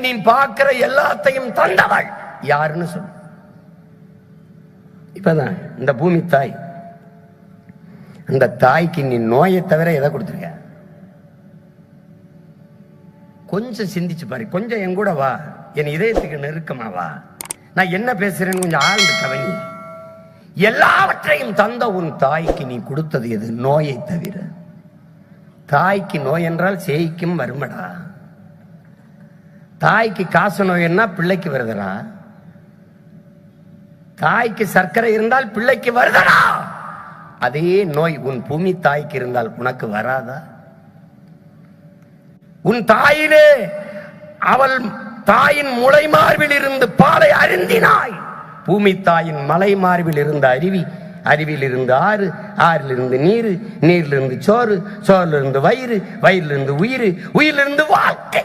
நீ பார்க்கிற எல்லாத்தையும் தந்தவள் யாருன்னு சொல்லு. இப்பதான் இந்த பூமி தாய், அந்த தாய்க்கு நீ நோயை தவிர எதை கொடுத்துருக்க? கொஞ்சம் சிந்திச்சு பாரு, கொஞ்சம் என் கூட வா, என் இதயத்துக்கு நெருக்கமா வா, நான் என்ன பேசுறேன்னு கொஞ்சம் ஆழ்ந்து கவனி. எல்லாவற்றையும் தந்த உன் தாய்க்கு நீ கொடுத்தது எது? நோயை தவிர. தாய்க்கு நோய் என்றால் சேய்க்கும் வருமடா. தாய்க்கு காசு நோய்னா பிள்ளைக்கு வருதடா. தாய்க்கு சர்க்கரை இருந்தால் பிள்ளைக்கு வருதடா. அதே நோய் உன் பூமி தாய்க்கு இருந்தால் உனக்கு வராதா? உன் தாயிலே அவள் தாயின் முளை மார்பில் இருந்து பாலை அருந்தினாய். பூமி தாயின் மலை மார்பில் இருந்த அருவி, அருவியில் இருந்து ஆறு, ஆறிலிருந்து நீர், நீரிலிருந்து சோறு, சோறிலிருந்து வயிறு, வயிறிலிருந்து உயிர், உயிரிலிருந்து வாழ்க்கை.